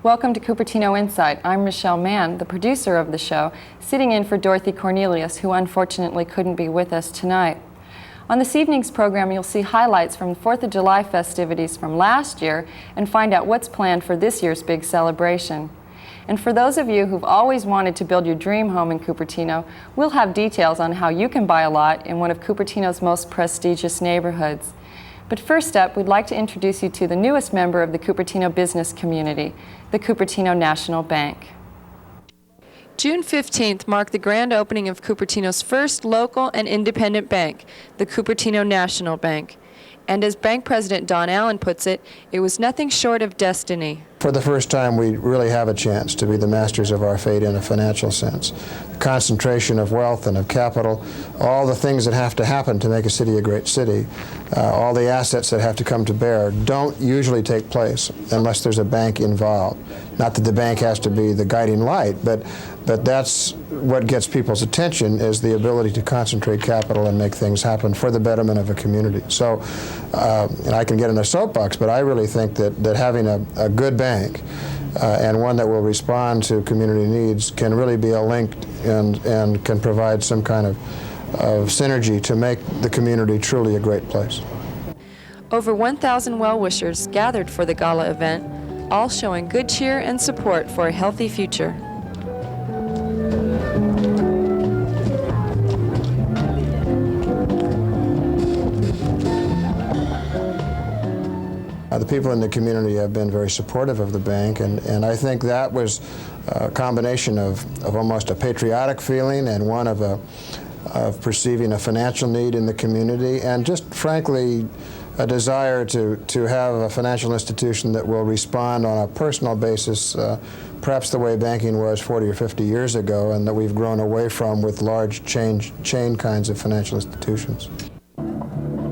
Welcome to Cupertino Insight. I'm Michelle Mann, the producer of the show, sitting in for Dorothy Cornelius, who unfortunately couldn't be with us tonight. On this evening's program, you'll see highlights from the 4th of July festivities from last year and find out what's planned for this year's big celebration. And for those of you who've always wanted to build your dream home in Cupertino, we'll have details on how you can buy a lot in one of Cupertino's most prestigious neighborhoods. But first up, we'd like to introduce you to the newest member of the Cupertino business community, the Cupertino National Bank. June 15th marked the grand opening of Cupertino's first local and independent bank, the Cupertino National Bank. And as Bank President Don Allen puts it, it was nothing short of destiny. For the first time, we really have a chance to be the masters of our fate in a financial sense. The concentration of wealth and of capital, all the things that have to happen to make a city a great city, all the assets that have to come to bear don't usually take place unless there's a bank involved. Not that the bank has to be the guiding light, but that's what gets people's attention, is the ability to concentrate capital and make things happen for the betterment of a community. So, and I can get in a soapbox, but I really think that having a good bank and one that will respond to community needs can really be a link and can provide some kind of synergy to make the community truly a great place. Over 1,000 well-wishers gathered for the gala event, all showing good cheer and support for a healthy future. The people in the community have been very supportive of the bank, and I think that was a combination of almost a patriotic feeling and one of perceiving a financial need in the community, and just frankly a desire to have a financial institution that will respond on a personal basis, perhaps the way banking was 40 or 50 years ago, and that we've grown away from with large chain kinds of financial institutions.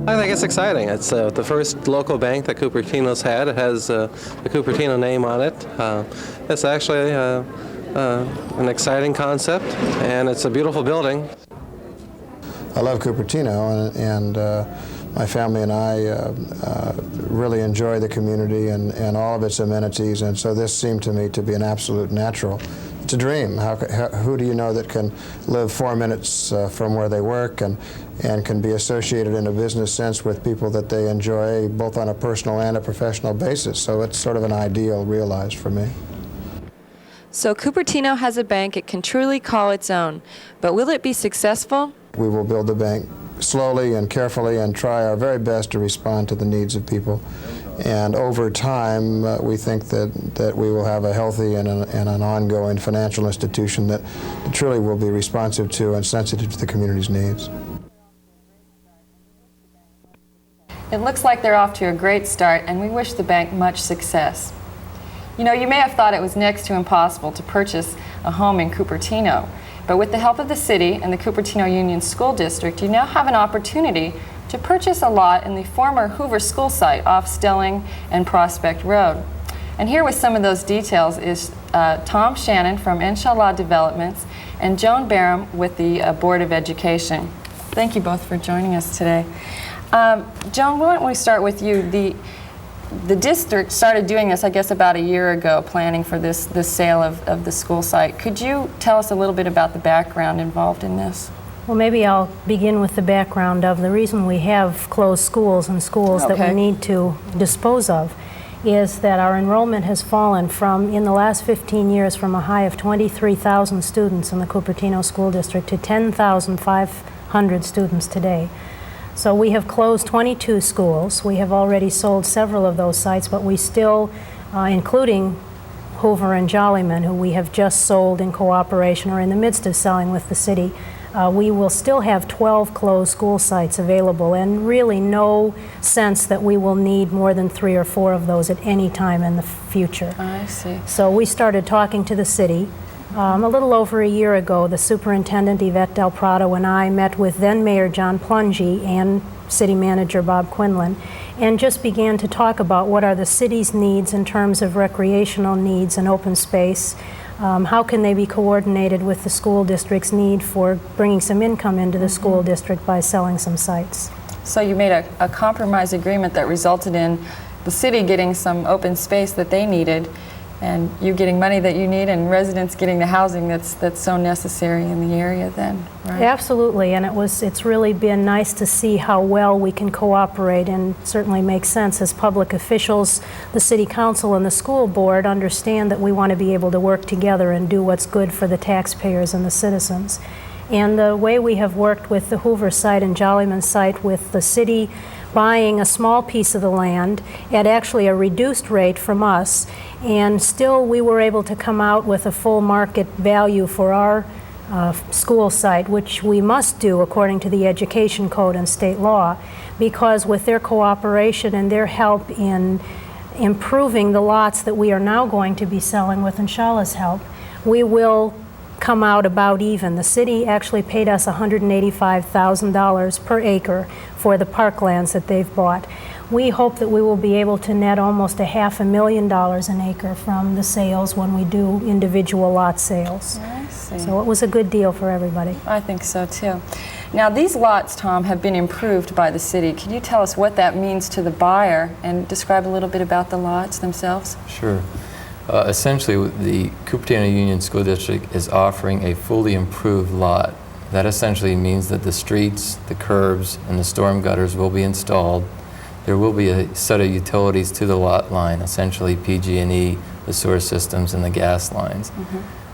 I think it's exciting. It's the first local bank that Cupertino's had. It has the Cupertino name on it. It's actually an exciting concept, and it's a beautiful building. I love Cupertino, and my family and I really enjoy the community and all of its amenities, and so this seemed to me to be an absolute natural. It's a dream. Who do you know that can live 4 minutes from where they work and can be associated in a business sense with people that they enjoy both on a personal and a professional basis? So it's sort of an ideal realized for me. So Cupertino has a bank it can truly call its own, but will it be successful? We will build the bank slowly and carefully and try our very best to respond to the needs of people. And over time, we think that we will have a healthy and an ongoing financial institution that truly will be responsive to and sensitive to the community's needs. It looks like they're off to a great start, and we wish the bank much success. You know, you may have thought it was next to impossible to purchase a home in Cupertino, but with the help of the city and the Cupertino Union School District, you now have an opportunity to purchase a lot in the former Hoover School site off Stelling and Prospect Road. And here with some of those details is Tom Shannon from Enshallah Developments and Joan Barram with the Board of Education. Thank you both for joining us today. Joan, why don't we start with you? The district started doing this, I guess, about a year ago, planning for this sale of the school site. Could you tell us a little bit about the background involved in this? Well, maybe I'll begin with the background of the reason we have closed schools and schools that we need to dispose of is that our enrollment has fallen from, in the last 15 years, from a high of 23,000 students in the Cupertino School District to 10,500 students today. So we have closed 22 schools. We have already sold several of those sites, but we still, including Hoover and Jollyman, who we have just sold in cooperation or in the midst of selling with the city, we will still have 12 closed school sites available, and really no sense that we will need more than 3 or 4 of those at any time in the future. I see. So we started talking to the city. A little over a year ago, the Superintendent Yvette Del Prado and I met with then Mayor John Plungy and City Manager Bob Quinlan and just began to talk about what are the city's needs in terms of recreational needs and open space. How can they be coordinated with the school district's need for bringing some income into the school district by selling some sites? So you made a compromise agreement that resulted in the city getting some open space that they needed and you getting money that you need, and residents getting the housing that's so necessary in the area then, right? Absolutely, and it's really been nice to see how well we can cooperate, and certainly makes sense as public officials. The City Council and the school board understand that we want to be able to work together and do what's good for the taxpayers and the citizens. And the way we have worked with the Hoover site and Jollyman site, with the city buying a small piece of the land at actually a reduced rate from us, and still we were able to come out with a full market value for our school site, which we must do according to the education code and state law, because with their cooperation and their help in improving the lots that we are now going to be selling with Enshallah's help, we will come out about even. The city actually paid us $185,000 per acre for the parklands that they've bought. We hope that we will be able to net almost $500,000 an acre from the sales when we do individual lot sales. I see. So it was a good deal for everybody. I think so too. Now these lots, Tom, have been improved by the city. Can you tell us what that means to the buyer and describe a little bit about the lots themselves? Sure. Essentially, the Cupertino Union School District is offering a fully improved lot. That essentially means that the streets, the curbs, and the storm gutters will be installed. There will be a set of utilities to the lot line, essentially PG&E, the sewer systems, and the gas lines.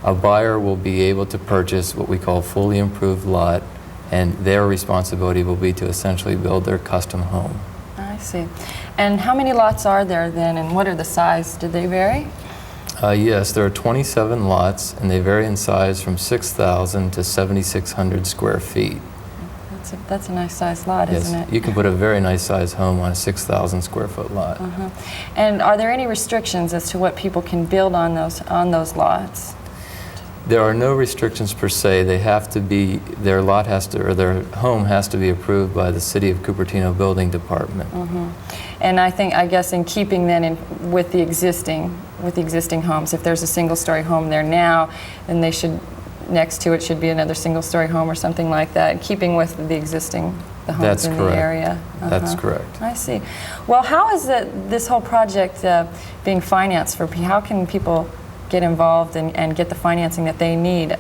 A buyer will be able to purchase what we call a fully improved lot, and their responsibility will be to essentially build their custom home. I see. And how many lots are there then, and what are the size? Do they vary? Yes, there are 27 lots, and they vary in size from 6,000 to 7,600 square feet. That's a nice sized lot, Yes, isn't it? you can put a very nice sized home on a 6,000 square foot lot. And are there any restrictions as to what people can build on those lots? There are no restrictions per se. They have to be, their lot has to, or their home has to be approved by the City of Cupertino Building Department. And I guess in keeping then with the existing homes, if there's a single-story home there now, then they should, next to it should be another single-story home or something like that, keeping with the homes That's in correct. the area. That's correct. I see. Well, how is this whole project being financed for people? How can people get involved and get the financing that they need?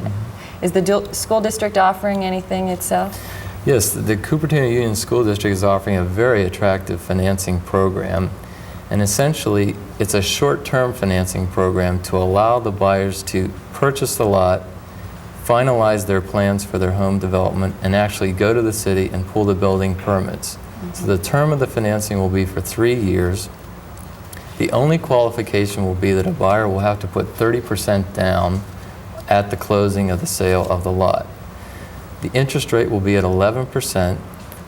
Is the school district offering anything itself? Yes, the Cupertino Union School District is offering a very attractive financing program, and essentially it's a short-term financing program to allow the buyers to purchase the lot, finalize their plans for their home development, and actually go to the city and pull the building permits. So the term of the financing will be for 3 years. The only qualification will be that a buyer will have to put 30% down at the closing of the sale of the lot. The interest rate will be at 11%.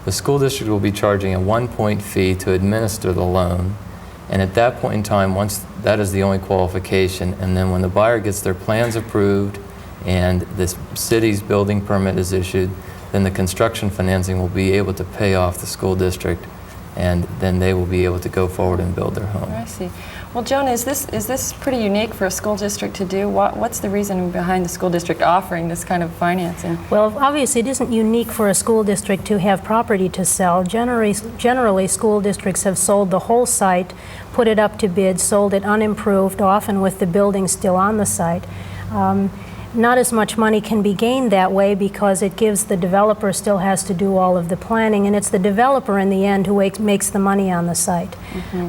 The school district will be charging a 1-point fee to administer the loan. And at that point in time, once that is the only qualification, and then when the buyer gets their plans approved and the city's building permit is issued, then the construction financing will be able to pay off the school district, and then they will be able to go forward and build their home. I see. Well, Joan, is this pretty unique for a school district to do? What's the reason behind the school district offering this kind of financing? Well, obviously it isn't unique for a school district to have property to sell. Generally, school districts have sold the whole site, put it up to bid, sold it unimproved, often with the building still on the site. Not as much money can be gained that way because it gives the developer still has to do all of the planning, and it's the developer in the end who makes the money on the site.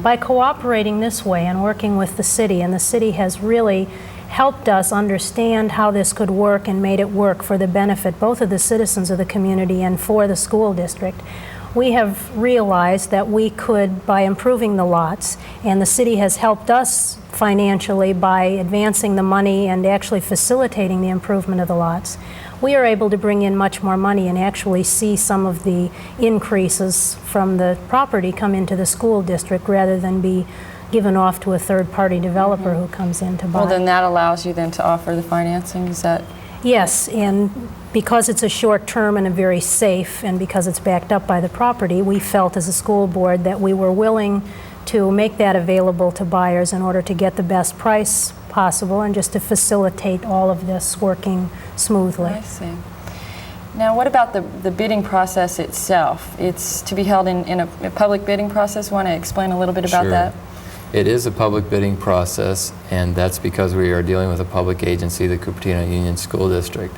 By cooperating this way and working with the city, and the city has really helped us understand how this could work and made it work for the benefit both of the citizens of the community and for the school district. We have realized that we could, by improving the lots, and the city has helped us financially by advancing the money and actually facilitating the improvement of the lots, we are able to bring in much more money and actually see some of the increases from the property come into the school district rather than be given off to a third-party developer who comes in to buy. Well, then that allows you then to offer the financing, is that? Yes, and because it's a short term and a very safe, and because it's backed up by the property, we felt as a school board that we were willing to make that available to buyers in order to get the best price possible and just to facilitate all of this working smoothly. I see. Now, what about the bidding process itself? It's to be held in a public bidding process. Want to explain a little bit about Sure. that? It is a public bidding process, and that's because we are dealing with a public agency, the Cupertino Union School District.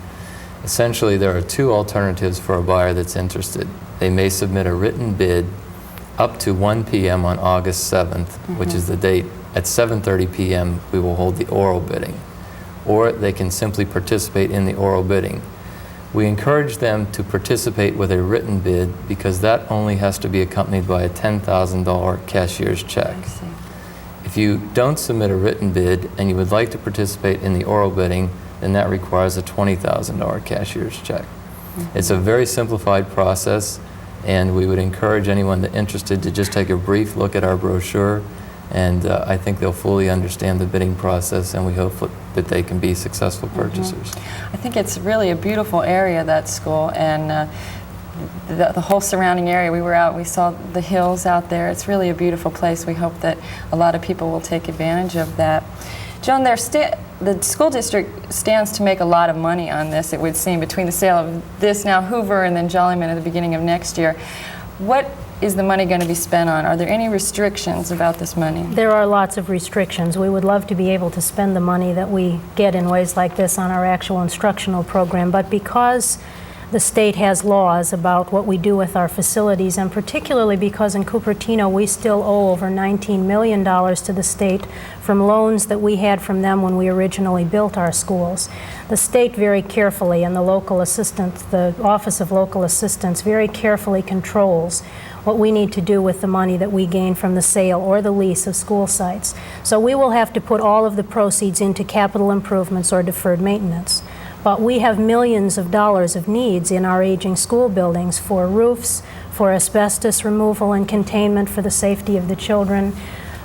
Essentially, there are two alternatives for a buyer that's interested. They may submit a written bid up to 1 p.m. on August 7th, which is the date. At 7:30 p.m., we will hold the oral bidding. Or they can simply participate in the oral bidding. We encourage them to participate with a written bid because that only has to be accompanied by a $10,000 cashier's check. I see. If you don't submit a written bid and you would like to participate in the oral bidding, then that requires a $20,000 cashier's check. It's a very simplified process, and we would encourage anyone that's interested to just take a brief look at our brochure, and I think they'll fully understand the bidding process, and we hope that they can be successful purchasers. I think it's really a beautiful area, that school, and the whole surrounding area. We were out, we saw the hills out there. It's really a beautiful place. We hope that a lot of people will take advantage of that. Joan, the school district stands to make a lot of money on this, it would seem, between the sale of this now Hoover and then Jollyman at the beginning of next year. What is the money going to be spent on? Are there any restrictions about this money? There are lots of restrictions. We would love to be able to spend the money that we get in ways like this on our actual instructional program, but because the state has laws about what we do with our facilities, and particularly because in Cupertino we still owe over $19 million to the state from loans that we had from them when we originally built our schools. The state very carefully, and the local assistance, the Office of Local Assistance, very carefully controls what we need to do with the money that we gain from the sale or the lease of school sites. So we will have to put all of the proceeds into capital improvements or deferred maintenance. But we have millions of dollars of needs in our aging school buildings for roofs, for asbestos removal and containment for the safety of the children,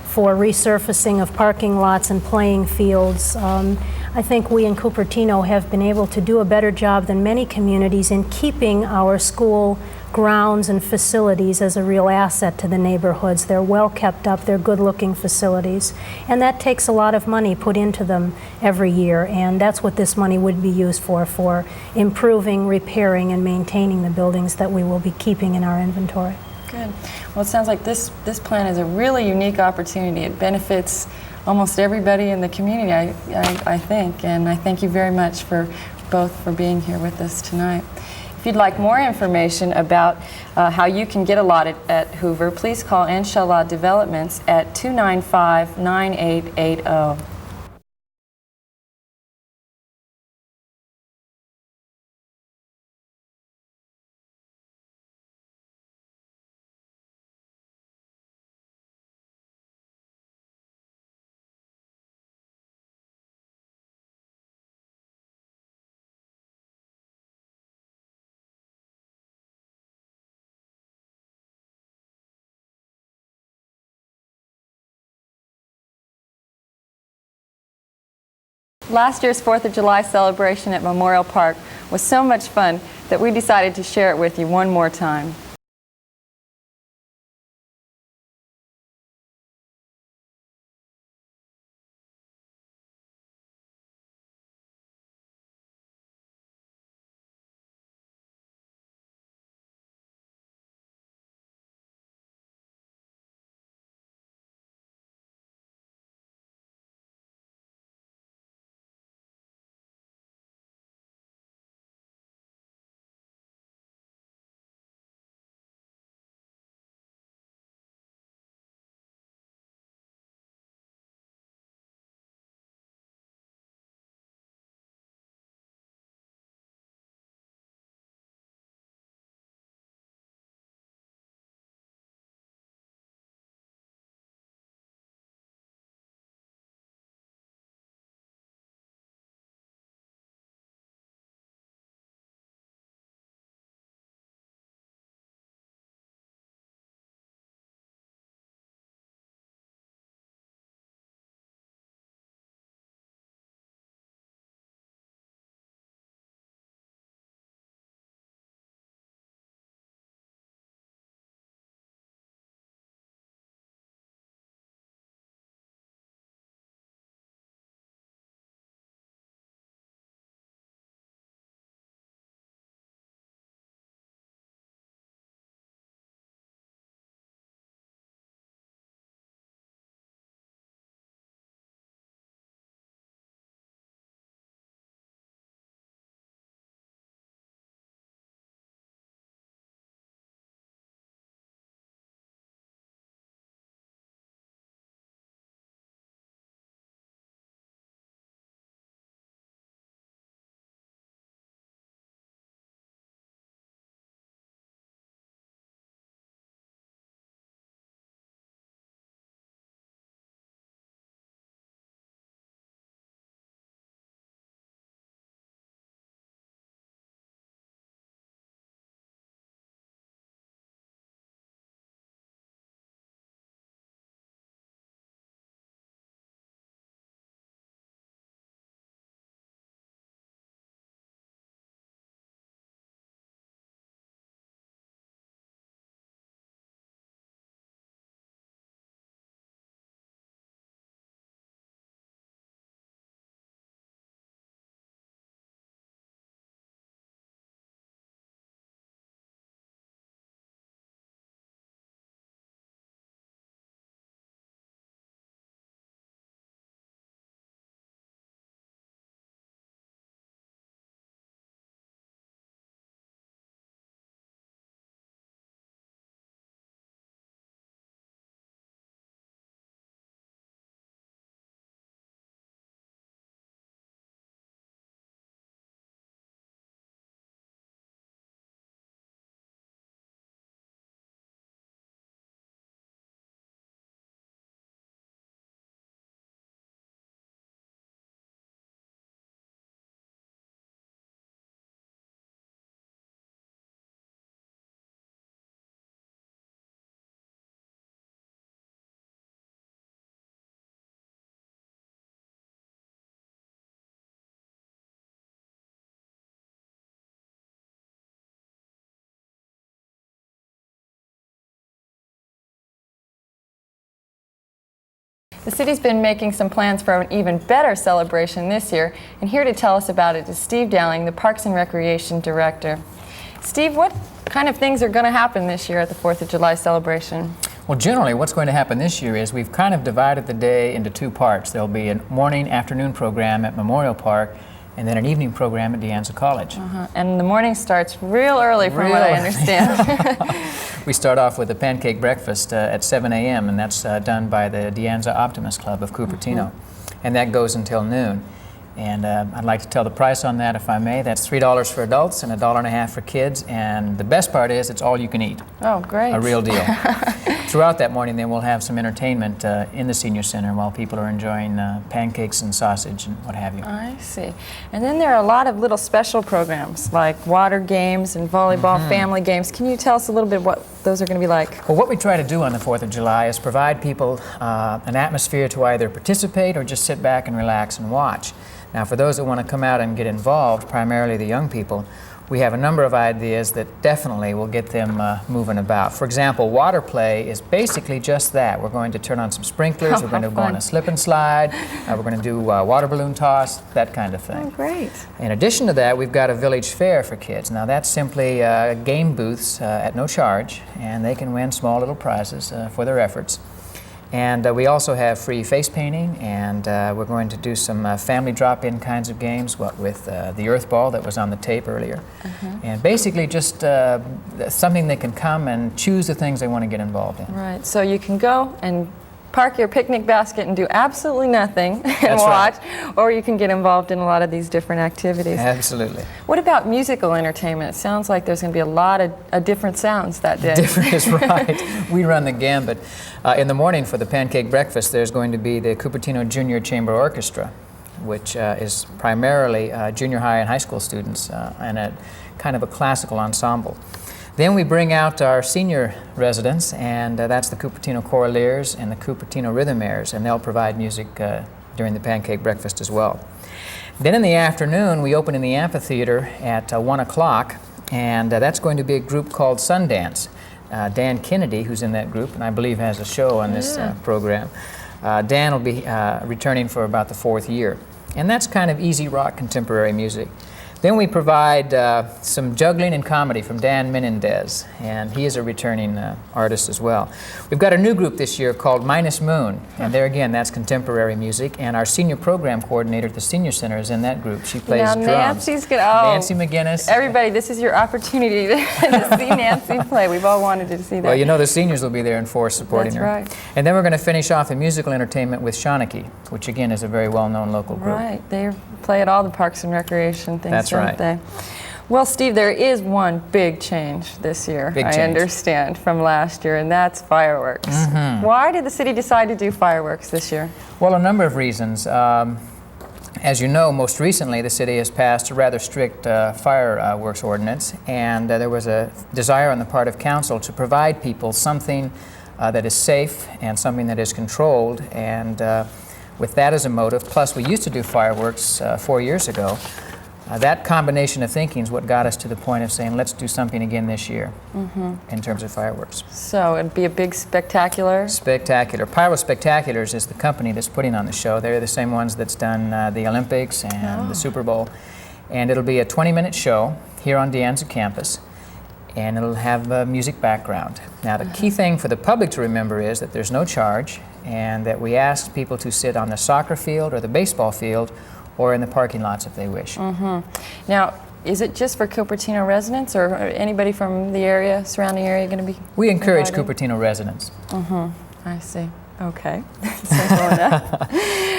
for resurfacing of parking lots and playing fields. I think we in Cupertino have been able to do a better job than many communities in keeping our school grounds and facilities as a real asset to the neighborhoods. They're well kept up, they're good-looking facilities, and that takes a lot of money put into them every year, and that's what this money would be used for improving, repairing, and maintaining the buildings that we will be keeping in our inventory. Good. Well, it sounds like this plan is a really unique opportunity. It benefits almost everybody in the community, I think, and I thank you very much for being here with us tonight. If you'd like more information about how you can get allotted at Hoover, please call Enshallah Developments at 295-9880. Last year's 4th of July celebration at Memorial Park was so much fun that we decided to share it with you one more time. The city's been making some plans for an even better celebration this year, and here to tell us about it is Steve Dowling, the Parks and Recreation Director. Steve, what kind of things are going to happen this year at the 4th of July celebration? Well, generally, what's going to happen this year is we've kind of divided the day into two parts. There'll be a morning-afternoon program at Memorial Park, and then an evening program at De Anza College. And the morning starts real early, from what I understand. We start off with a pancake breakfast at 7 a.m., and that's done by the De Anza Optimist Club of Cupertino. And that goes until noon. And I'd like to tell the price on that, if I may. That's $3 for adults and $1.50 for kids. And the best part is it's all you can eat. Oh, great. A real deal. Throughout that morning, then we'll have some entertainment in the senior center while people are enjoying pancakes and sausage and what have you. I see. And then there are a lot of little special programs like water games and volleyball, family games. Can you tell us a little bit what those are going to be like? Well, what we try to do on the 4th of July is provide people an atmosphere to either participate or just sit back and relax and watch. Now, for those that want to come out and get involved, primarily the young people, we have a number of ideas that definitely will get them moving about. For example, water play is basically just that. We're going to turn on some sprinklers, we're going to go on a slip and slide, we're going to do water balloon toss, that kind of thing. Oh, great. In addition to that, we've got a village fair for kids. Now, that's simply game booths at no charge, and they can win small little prizes for their efforts. And we also have free face painting, and we're going to do some family drop-in kinds of games, what with the earth ball that was on the tape earlier. And basically just something they can come and choose the things they want to get involved in. Right, so you can go and park your picnic basket and do absolutely nothing and That's watch, right. or you can get involved in a lot of these different activities. Absolutely. What about musical entertainment? It sounds like there's going to be a lot of different sounds that day. Different is right. We run the gambit. In the morning for the pancake breakfast, there's going to be the Cupertino Junior Chamber Orchestra, which is primarily junior high and high school students and a kind of a classical ensemble. Then we bring out our senior residents, and that's the Cupertino Choraleers and the Cupertino Rhythmaires, and they'll provide music during the pancake breakfast as well. Then in the afternoon, we open in the amphitheater at 1 o'clock, and that's going to be a group called Sundance. Dan Kennedy, who's in that group, and I believe has a show on this program. Dan will be returning for about the 4th year. And that's kind of easy rock contemporary music. Then we provide some juggling and comedy from Dan Menendez, and he is a returning artist as well. We've got a new group this year called Minus Moon, and there again, that's contemporary music, and our senior program coordinator at the Senior Center is in that group. She plays drums. Nancy's good. Nancy McGinnis. Everybody, this is your opportunity to see Nancy play. We've all wanted to see that. Well, you know the seniors will be there in force supporting her. That's right. And then we're going to finish off in musical entertainment with Shannon, which again is a very well-known local group. Right, they play at all the parks and recreation things, That's don't right. they? Well, Steve, there is one big change this year, Big I change. understand, from last year, and that's fireworks. Why did the city decide to do fireworks this year? Well, a number of reasons. As you know, most recently the city has passed a rather strict fireworks ordinance, and there was a desire on the part of council to provide people something that is safe and something that is controlled, and with that as a motive, plus we used to do fireworks 4 years ago. That combination of thinking is what got us to the point of saying, let's do something again this year in terms of fireworks. So it'd be a big spectacular? Spectacular. Pyro Spectaculars is the company that's putting on the show. They're the same ones that's done the Olympics and the Super Bowl. And it'll be a 20-minute show here on De Anza campus, and it'll have a music background. Now, the key thing for the public to remember is that there's no charge, and that we ask people to sit on the soccer field or the baseball field or in the parking lots if they wish. Now, is it just for Cupertino residents, or anybody from the area, surrounding area, going to be We encourage invited? Cupertino residents. I see. Okay. Simple enough.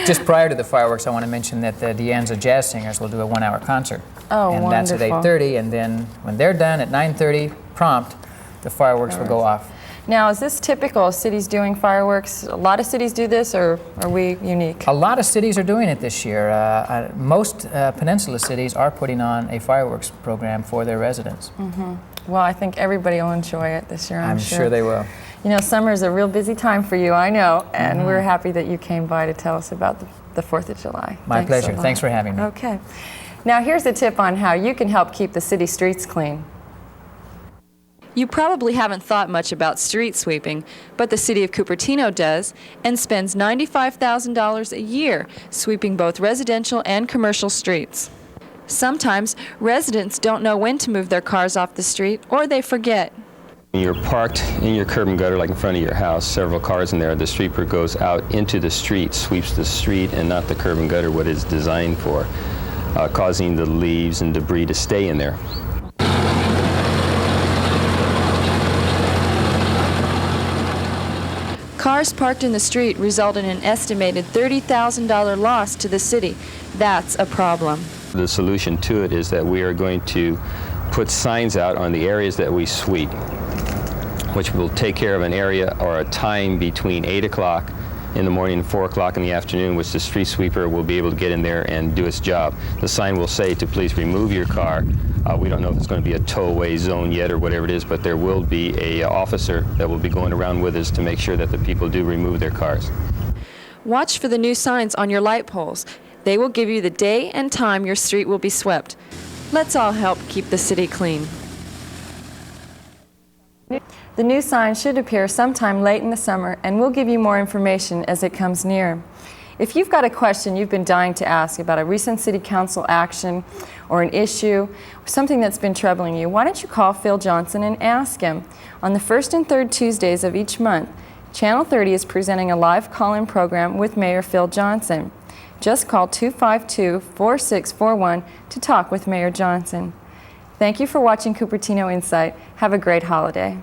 Just prior to the fireworks, I want to mention that the De Anza Jazz Singers will do a 1-hour concert. Oh, and that's at wonderful. 8:30, and then when they're done at 9:30 prompt, the fireworks will go off. Now, is this typical of cities doing fireworks? A lot of cities do this, or are we unique? A lot of cities are doing it this year. Most peninsula cities are putting on a fireworks program for their residents. Well, I think everybody will enjoy it this year, I'm sure they will. You know, summer is a real busy time for you, I know, and we're happy that you came by to tell us about the 4th of July. My Thanks pleasure. a lot. Thanks for having me. Okay. Now, here's a tip on how you can help keep the city streets clean. You probably haven't thought much about street sweeping, but the city of Cupertino does and spends $95,000 a year sweeping both residential and commercial streets. Sometimes residents don't know when to move their cars off the street, or they forget. When you're parked in your curb and gutter, like in front of your house, several cars in there, the sweeper goes out into the street, sweeps the street and not the curb and gutter, what it's designed for, causing the leaves and debris to stay in there. Cars parked in the street result in an estimated $30,000 loss to the city. That's a problem. The solution to it is that we are going to put signs out on the areas that we sweep, which will take care of an area or a time between 8 o'clock in the morning and 4 o'clock in the afternoon, which the street sweeper will be able to get in there and do its job. The sign will say to please remove your car. We don't know if it's going to be a tow-away zone yet or whatever it is, but there will be a officer that will be going around with us to make sure that the people do remove their cars. Watch for the new signs on your light poles. They will give you the day and time your street will be swept. Let's all help keep the city clean. The new sign should appear sometime late in the summer, and we'll give you more information as it comes near. If you've got a question you've been dying to ask about a recent City Council action or an issue, or something that's been troubling you, why don't you call Phil Johnson and ask him? On the first and third Tuesdays of each month, Channel 30 is presenting a live call-in program with Mayor Phil Johnson. Just call 252-4641 to talk with Mayor Johnson. Thank you for watching Cupertino Insight. Have a great holiday.